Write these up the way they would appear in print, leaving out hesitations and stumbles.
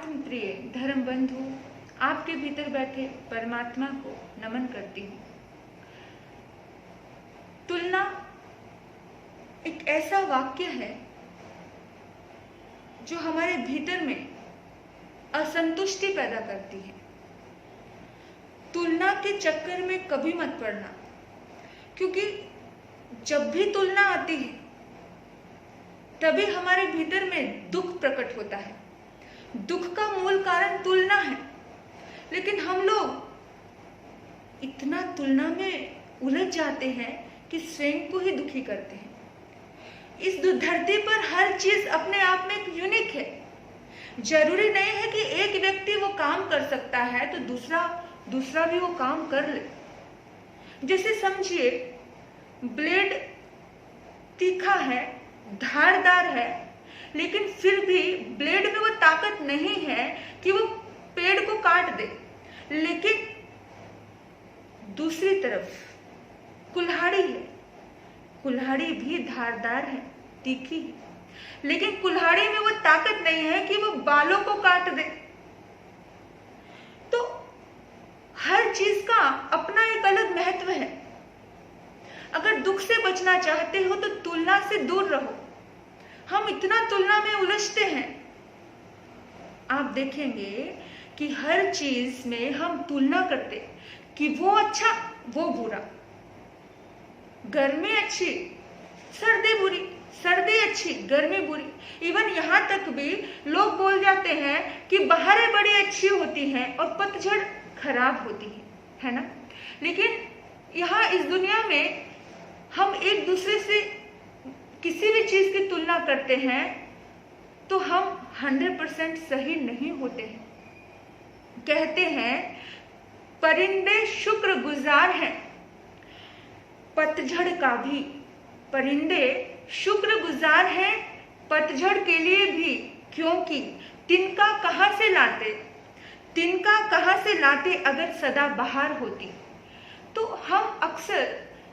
आत्म प्रिय धर्म बंधु, आपके भीतर बैठे परमात्मा को नमन करती हूँ। तुलना एक ऐसा वाक्य है जो हमारे भीतर में असंतुष्टि पैदा करती है। तुलना के चक्कर में कभी मत पड़ना, क्योंकि जब भी तुलना आती है तभी हमारे भीतर में दुख प्रकट होता है। दुख का मूल कारण तुलना है, लेकिन हम लोग इतना तुलना में उलझ जाते हैं कि स्वयं को ही दुखी करते हैं। इस धरती पर हर चीज अपने आप में एक यूनिक है। जरूरी नहीं है कि एक व्यक्ति वो काम कर सकता है तो दूसरा भी वो काम कर ले। जैसे समझिए, ब्लेड तीखा है, धारदार है, लेकिन फिर भी ब्लेड में वो ताकत नहीं है कि वो पेड़ को काट दे। लेकिन दूसरी तरफ कुल्हाड़ी है, कुल्हाड़ी भी धारदार है, तीखी है, लेकिन कुल्हाड़ी में वो ताकत नहीं है कि वो बालों को काट दे। तो हर चीज का अपना एक अलग महत्व है। अगर दुख से बचना चाहते हो तो तुलना से दूर रहो। हम इतना तुलना में उलझते हैं, आप देखेंगे कि हर चीज में हम तुलना करते कि वो अच्छा वो बुरा, गर्मी अच्छी सर्दी बुरी, सर्दी अच्छी गर्मी बुरी। इवन यहाँ तक भी लोग बोल जाते हैं कि बहारें बड़ी अच्छी होती हैं और पतझड़ खराब होती है ना। लेकिन यहाँ इस दुनिया में हम एक दूसरे से किसी भी चीज की तुलना करते हैं तो हम 100% सही नहीं होते हैं। कहते हैं परिंदे शुक्र गुजार हैं, पतझड़ का भी। परिंदे शुक्र गुजार हैं पतझड़ के लिए भी, क्योंकि तिनका कहाँ से लाते अगर सदा बहार होती। तो हम अक्सर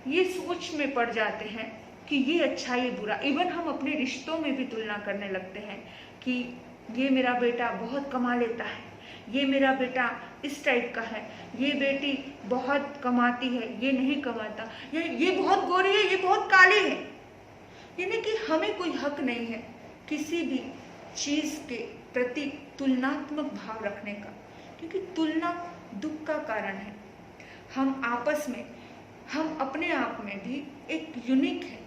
ये सोच में पड़ जाते हैं कि ये अच्छा ये बुरा। इवन हम अपने रिश्तों में भी तुलना करने लगते हैं कि ये मेरा बेटा बहुत कमा लेता है, ये मेरा बेटा इस टाइप का है, ये बेटी बहुत कमाती है, ये नहीं कमाता, ये बहुत गोरी है, ये बहुत काली है। यानी कि हमें कोई हक नहीं है किसी भी चीज के प्रति तुलनात्मक भाव रखने का, क्योंकि तुलना दुख का कारण है। हम आपस में, हम अपने आप में भी एक यूनिक है।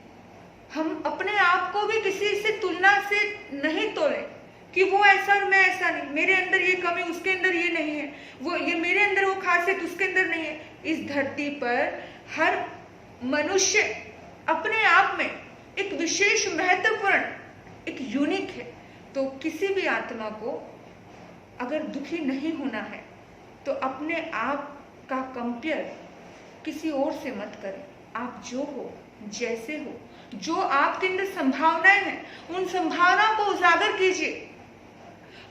हम अपने आप को भी किसी से तुलना से नहीं तोले कि वो ऐसा और मैं ऐसा नहीं, मेरे अंदर ये कमी उसके अंदर ये नहीं है, वो ये मेरे अंदर वो खासियत उसके अंदर नहीं है। इस धरती पर हर मनुष्य अपने आप में एक विशेष महत्वपूर्ण एक यूनिक है। तो किसी भी आत्मा को अगर दुखी नहीं होना है तो अपने आप का कंपेयर किसी और से मत करें। आप जो हो, जैसे हो, जो आपके अंदर संभावनाएं हैं, उन संभावनाओं को उजागर कीजिए।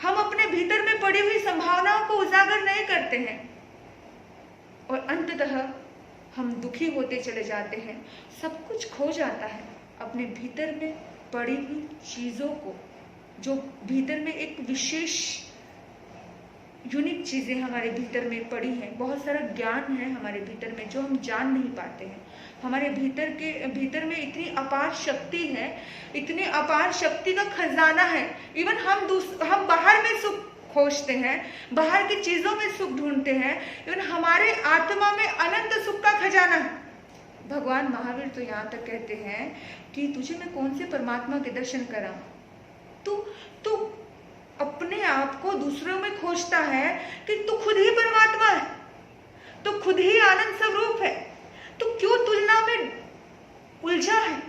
हम अपने भीतर में पड़ी हुई संभावनाओं को उजागर नहीं करते हैं और अंततः हम दुखी होते चले जाते हैं। सब कुछ खो जाता है अपने भीतर में पड़ी हुई चीजों को, जो भीतर में एक विशेष यूनिक चीजें हमारे भीतर में पड़ी हैं। बहुत सारा ज्ञान है हमारे भीतर में जो हम जान नहीं पाते हैं। हमारे भीतर में इतनी अपार शक्ति है, इतनी अपार शक्ति का खजाना है। इवन हम बाहर में सुख खोजते हैं, बाहर की चीजों में सुख ढूंढते हैं, इवन हमारे आत्मा में अनंत सुख का खजाना है। भगवान महावीर तो यहाँ तक कहते हैं कि तुझे मैं कौन से परमात्मा के दर्शन कराऊं। तू अपने आप को दूसरों में खोजता है कि तू खुद ही परमात्मा है, तो खुद ही आनंद स्वरूप है, तो क्यों तुलना में उलझा है।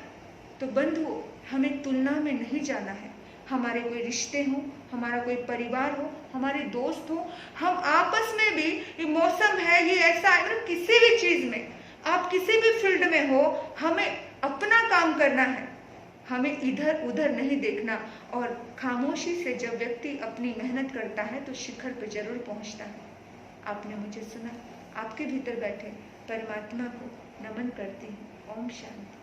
तो बंधुओं, हमें तुलना में नहीं जाना है। हमारे कोई रिश्ते हो, हमारा कोई परिवार हो, हमारे दोस्त हो, हम आपस में भी, ये मौसम है, ये ऐसा है, मतलब किसी भी चीज में, आप किसी भी फील्ड में हो, हमें अपना काम करना है। हमें इधर उधर नहीं देखना। और खामोशी से जब व्यक्ति अपनी मेहनत करता है तो शिखर पे जरूर पहुंचता है। आपने मुझे सुना। आपके भीतर बैठे परमात्मा को नमन करती हूँ। ओम शांति।